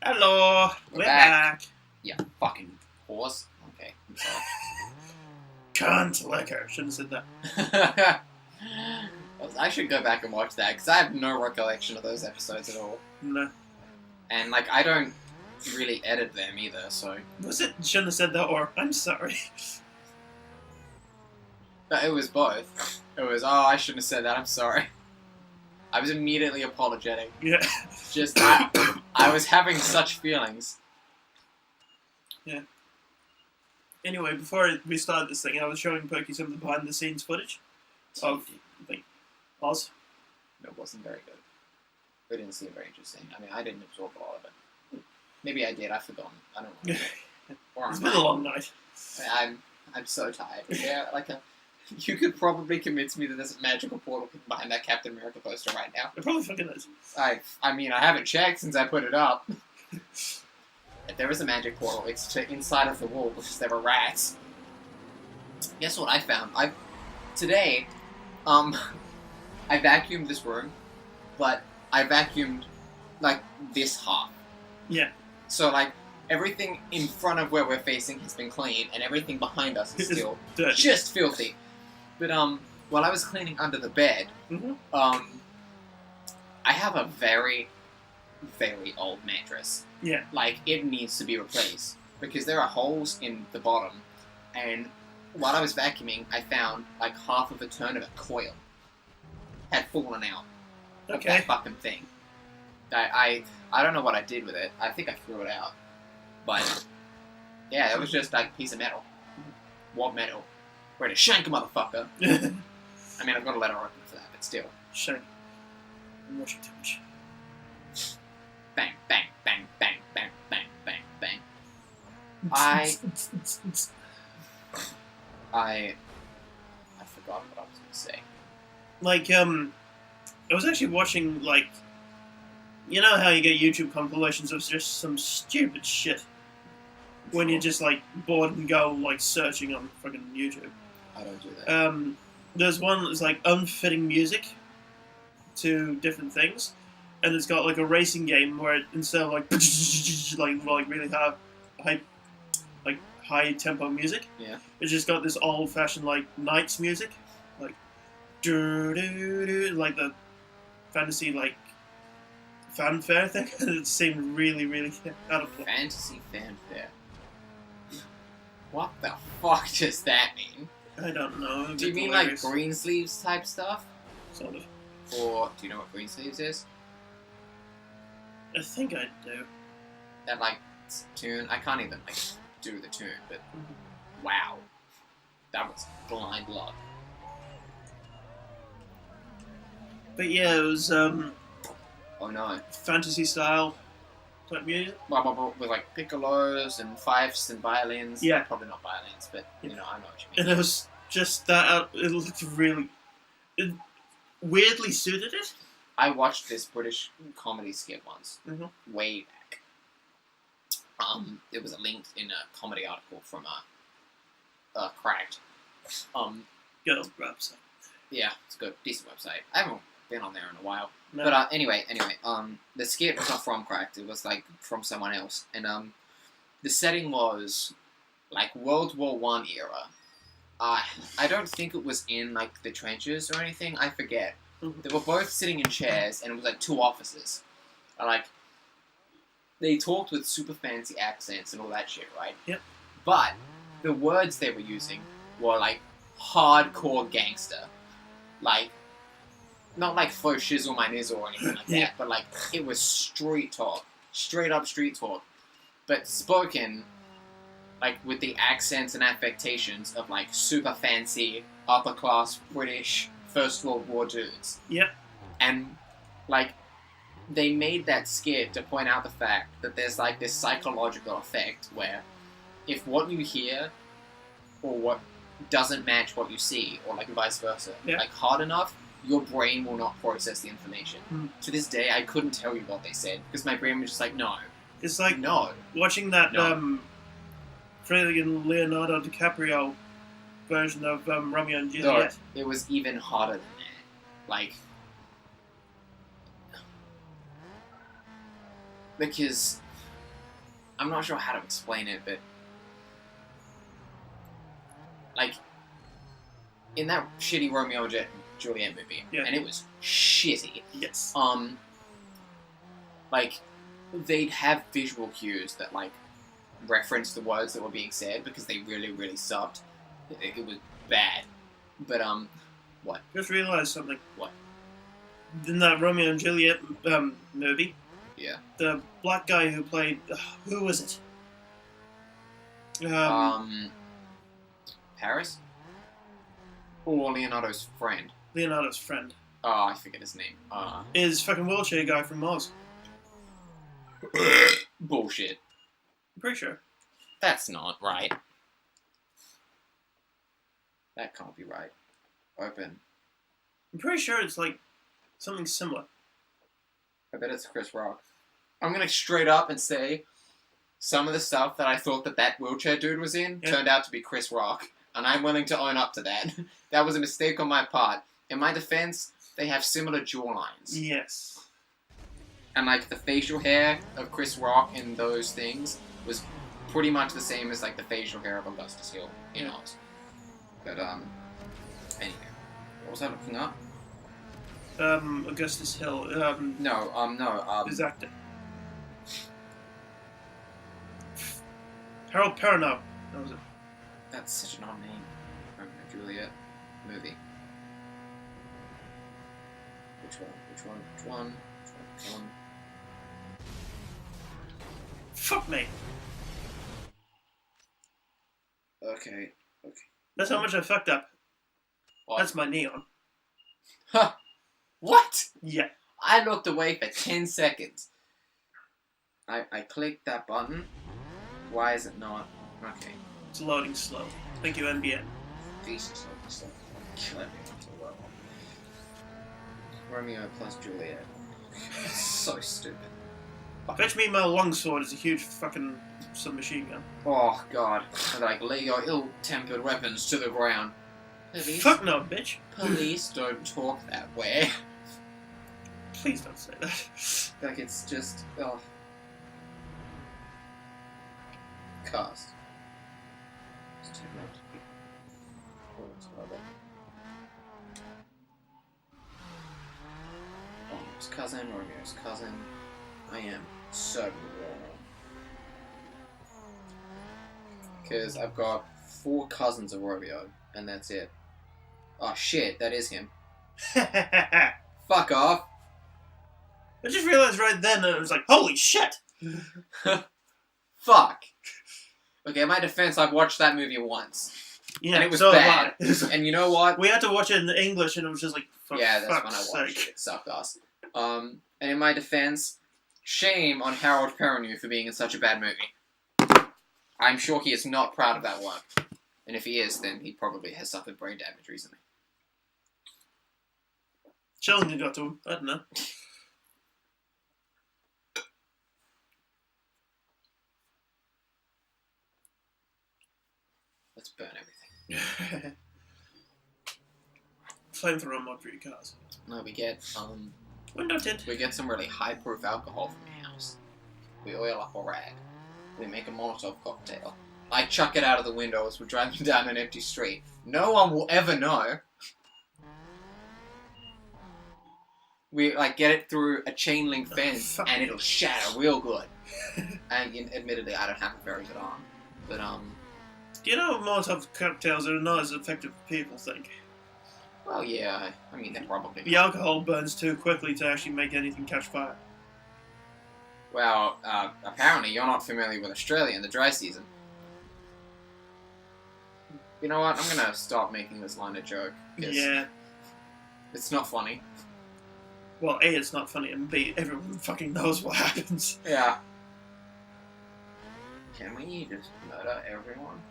Hello, we're back. Yeah, fucking horse. Okay, I'm sorry. Cunt liquor. Shouldn't have said that. I should go back and watch that, because I have no recollection of those episodes at all. No. And, like, I don't really edit them either, so... Was it shouldn't have said that, or I'm sorry? But it was both. It was, oh, I shouldn't have said that, I'm sorry. I was immediately apologetic. Yeah. Just, I was having such feelings. Yeah. Anyway, before we started this thing, I was showing Pokey some of the behind-the-scenes footage of, like, Oz. It wasn't very good. It didn't seem very interesting. I mean, I didn't absorb a lot of it. Maybe I did, I've forgotten. I don't know. It's been a long night. I'm so tired. Yeah, like you could probably convince me that there's a magical portal behind that Captain America poster right now. It probably fucking is. I mean, I haven't checked since I put it up. If there is a magic portal, it's to inside of the wall because there were rats. Guess what I found? Today, I vacuumed this room, but I vacuumed like this half. Yeah. So like everything in front of where we're facing has been cleaned, and everything behind us is still just filthy. But while I was cleaning under the bed, I have a very, very old mattress. Yeah. Like, it needs to be replaced because there are holes in the bottom, and while I was vacuuming, I found like half of a turn of a coil had fallen out of that fucking thing. I don't know what I did with it. I think I threw it out. But yeah, it was just like a piece of metal. What metal? Ready to shank a motherfucker. I mean, I've got a letter open for that, but still. Shank. I'm watching too much. Bang, bang, bang, bang, bang, bang, bang, bang. I forgot what I was going to say. Like, I was actually watching, like, you know how you get YouTube compilations of just some stupid shit when you're just, like, bored and go, like, searching on fucking YouTube. I don't do that. There's one that's, like, unfitting music to different things, and it's got, like, a racing game where it, instead of, like, like really high tempo music, yeah, it's just got this old-fashioned, like, Knights music, like, like the fantasy, like, fanfare thing. It seemed really, really out of place. Fantasy fanfare. What the fuck does that mean? I don't know. Do you mean like Greensleeves type stuff? Sort of. Or do you know what Greensleeves is? I think I do. That like tune. I can't even like do the tune, but wow, that was blind luck. But yeah, it was Oh no. fantasy style type music. With like piccolos and fifes and violins. Yeah. Probably not violins, but you know, I know what you mean. And it was just that. It looked really. It weirdly suited it. I watched this British comedy skit once, way back. It was linked in a comedy article from Cracked. Good old website. Yeah, it's a good, decent website. I haven't been on there in a while. No. But anyway, the skit was not from Cracked. It was like from someone else, and the setting was like World War I era. I don't think it was in like the trenches or anything. I forget. They were both sitting in chairs, and it was like two officers. Like they talked with super fancy accents and all that shit, right? Yep. But the words they were using were like hardcore gangster, like. Not like faux shizzle my nizzle or anything like that, but like it was street talk, straight up street talk, but spoken like with the accents and affectations of like super fancy upper class British First World War dudes. Yep. And like they made that skit to point out the fact that there's like this psychological effect where if what you hear or what doesn't match what you see, or like vice versa, like hard enough, your brain will not process the information. To this day, I couldn't tell you what they said, because my brain was just like, no. It's like no. Watching that friggin' Leonardo DiCaprio version of Romeo and Juliet. No, it was even harder than that. Like, because I'm not sure how to explain it, but like in that shitty Romeo and Juliet movie, Yeah. and it was shitty. Yes. Like they'd have visual cues that like reference the words that were being said because they really, really sucked. It was bad. But what? Just realized something. What? In that Romeo and Juliet movie, Yeah. the black guy who played who was it? Paris? Or Leonardo's friend? Leonardo's friend Oh, I forget his name. is fucking wheelchair guy from Oz. Bullshit. I'm pretty sure. That's not right. That can't be right. Open. I'm pretty sure it's like something similar. I bet it's Chris Rock. I'm gonna straight up and say some of the stuff that I thought that wheelchair dude was in turned out to be Chris Rock, and I'm willing to own up to that. That was a mistake on my part. In my defense, they have similar jawlines. Yes. And like the facial hair of Chris Rock in those things was pretty much the same as like the facial hair of Augustus Hill in Oz. But anyway, what was I looking up? Augustus Hill. His actor. Harold Perrineau. That was it. That's such an odd name. Romeo and Juliet movie. Which one? Fuck me. Okay. That's how much I fucked up. What? That's my neon. Huh. What? Yeah. I looked away for 10 seconds. I clicked that button. Why is it not? Okay. It's loading slow. Thank you, NBN. Jesus, kill everyone to the world. Romeo plus Juliet. It's so stupid. Fetch me my longsword is a huge fucking submachine gun. Oh god. Like, lay your ill-tempered weapons to the ground. Police, Fuck no, bitch. police don't talk that way. Please don't say that. Like, it's just... Oh. Cast. Just turn out to be... Oh, it's rubber. Romeo's cousin, Romeo's cousin. I am so wrong. Because I've got 4 cousins of Romeo, and that's it. Oh shit, that is him. I Fuck off! just realized right then that it was like, holy shit! Fuck! Okay, in my defense, I've watched that movie once. Yeah, And it was so bad. have I. And you know what? We had to watch it in English and it was just like, for Yeah, that's when I fuck's watched sake. it. It sucked ass. And in my defense, shame on Harold Perrineau for being in such a bad movie. I'm sure he is not proud of that work. And if he is, then he probably has suffered brain damage recently. Chilling got to him. I don't know. Let's burn everything. Flamethrower mod for your cars. No, we get Window tint. we get some really high-proof alcohol from the house. We oil up a rag. We make a Molotov cocktail. I chuck it out of the window as we're driving down an empty street. No one will ever know. We like get it through a chain link fence and it'll shatter real good. And admittedly, I don't have a very good arm, but Do you know Molotov cocktails are not as effective as people think? well, yeah. I mean, they're probably The alcohol burns too quickly to actually make anything catch fire. Well, apparently you're not familiar with Australia in the dry season. You know what? I'm gonna stop making this line a joke. 'Cause Yeah. it's not funny. Well, A, it's not funny, and B, everyone fucking knows what happens. Yeah. Can we just murder everyone?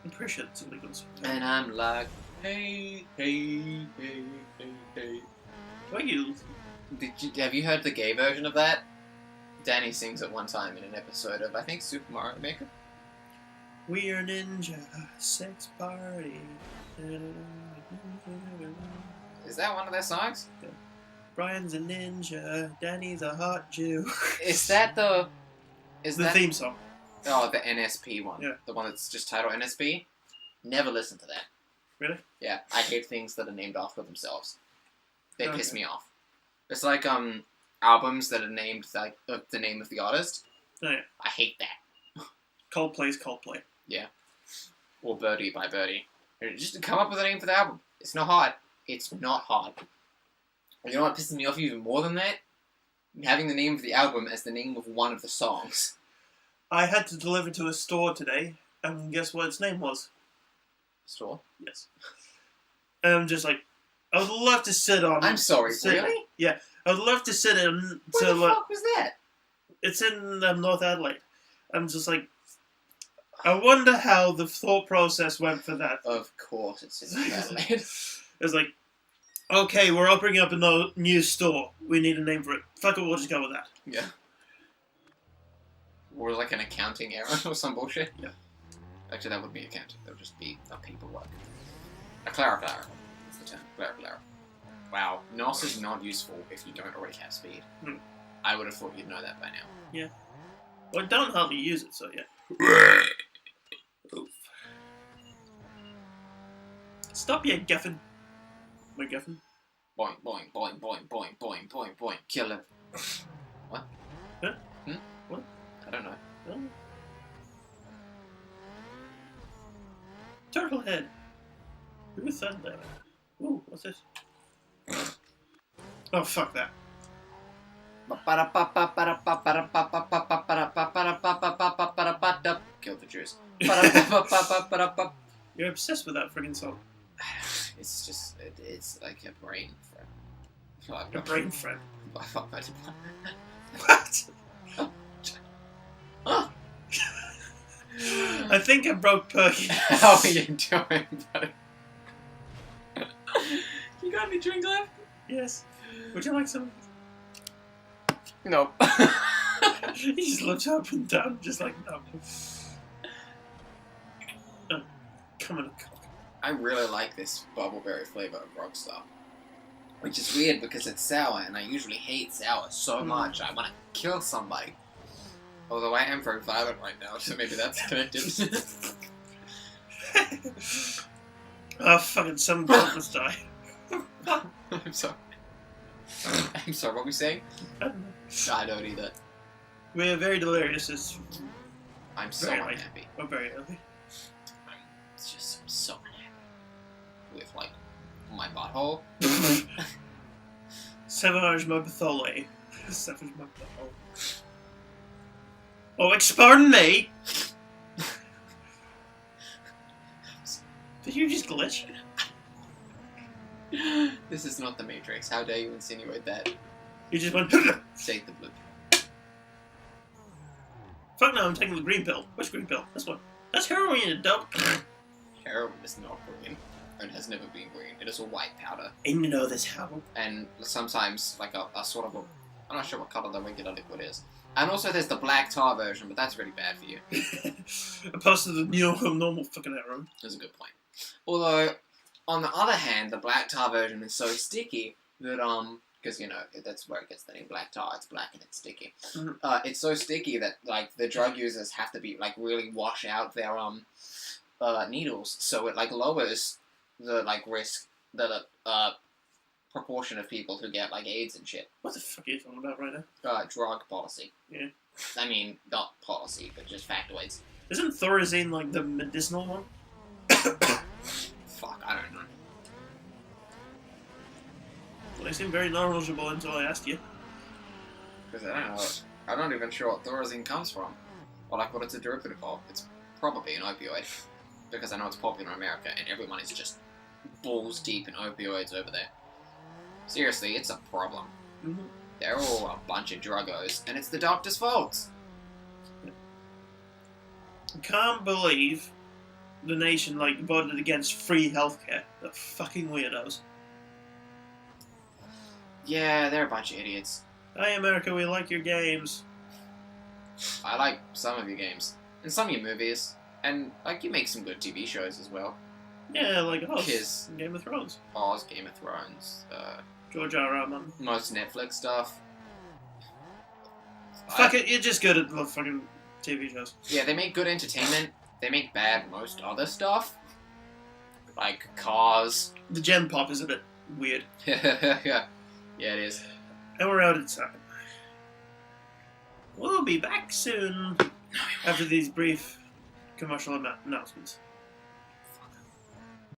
I'm pretty sure it's illegal. And I'm like, hey, hey, hey, hey, hey. What you? Have you heard the gay version of that? Danny sings it one time in an episode of, I think, Super Mario Maker. We're ninja sex party. Is that one of their songs? Brian's a ninja. Danny's a hot Jew. Is that the... Is the that... theme song? Oh, the NSP one. Yeah. The one that's just titled NSP? Never listen to that. Really? Yeah, I hate things that are named after themselves. They Okay. piss me off. It's like, albums that are named, like, the name of the artist. Oh, yeah. I hate that. Coldplay's Coldplay. Or Birdie by Birdie. Just come up with a name for the album. It's not hard. It's not hard. And you know what pisses me off even more than that? Having the name of the album as the name of one of the songs. I had to deliver to a store today, and guess what its name was? Store? Yes. And I'm just like, I would love to sit on. I'm sorry, really? Yeah, I would love to sit in. Where the fuck was that? It's in North Adelaide. I'm just like, I wonder how the thought process went for that. Of course it's in Adelaide. It's like, okay, we're opening up a new store. We need a name for it. Fuck it, we'll just go with that. Yeah. Or like an accounting error or some bullshit. Yeah. Actually, that would be accounting. That would just be a paperwork. A clarifier. That's the term. Clarifier. Wow. NOS is not useful if you don't already have speed. Hmm. I would have thought you'd know that by now. Well, I don't hardly use it, so yeah. Oof. Stop you, Guffin. My Guffin. Boing, boing, boing, boing, boing, boing, boing, boing. Kill him. What? Huh? Hmm? What? I don't know. Oh. Turtle head. Who said that? Ooh, what's this? Oh, fuck that. Kill the Jews. You're obsessed with that friggin' song. It's just, it's like a brain friend. Well, A brain friend. What? What? I think I broke Perky. How are you doing, buddy? You got any drink left? Yes. Would you like some? No. He just looks up and down, just like, no. Oh, come on, cock. I really like this bubbleberry flavor of Rockstar. Which is weird because it's sour, and I usually hate sour so much. I want to kill somebody. Although I am very violent right now, so maybe that's connected. Oh, fucking some girl must die. I'm sorry. I'm sorry, what were we saying? I don't know. I don't either. We're very delirious. I'm so Very late. unhappy. We're very early. I'm just so unhappy. With, like, my butthole. Savage my bathole. Savage my butthole. Oh, pardon me! Did you just glitch? This is not the Matrix. How dare you insinuate that? You just went. Take the blue. Fuck no, I'm taking the green pill. Which green pill? This one. That's heroin, you dope. Heroin is not green. It has never been green. It is a white powder. And you know this how. And sometimes, like, a sort of a... I'm not sure what colour the regular liquid is. And also there's the black tar version, but that's really bad for you. Opposed to the normal fucking heroin. That's a good point. Although, on the other hand, the black tar version is so sticky that, because, you know, that's where it gets the name black tar. It's black and it's sticky. Mhm. It's so sticky that, like, the drug users have to be, like, really wash out their, needles. So it, like, lowers the, like, risk, the, proportion of people who get, like, AIDS and shit. What the fuck are you talking about right now? Drug policy. Yeah. I mean, not policy, but just factoids. Isn't Thorazine like the medicinal one? Fuck, I don't know. Well, they seem very knowledgeable until I asked you. Because I don't know. I'm not even sure what Thorazine comes from. Or, like, what it's a derivative of. It's probably an opioid. Because I know it's popular in America, and everyone is just balls deep in opioids over there. Seriously, it's a problem. Mm-hmm. They're all a bunch of druggos, and it's the doctor's fault. I can't believe the nation, like, voted against free healthcare. The fucking weirdos. Yeah, they're a bunch of idiots. Hey, America, we like your games. I like some of your games, and some of your movies, and, like, you make some good TV shows as well. Yeah, like Oz, Kiss. Game of Thrones. Oz, Game of Thrones, George R.R. Martin. Most Netflix stuff. Fuck it, you're just good at the fucking TV shows. Yeah, they make good entertainment. They make bad most other stuff. Like Cars. The Gen Pop is a bit weird. Yeah, it is. And we're out of time. We'll be back soon after these brief commercial announcements.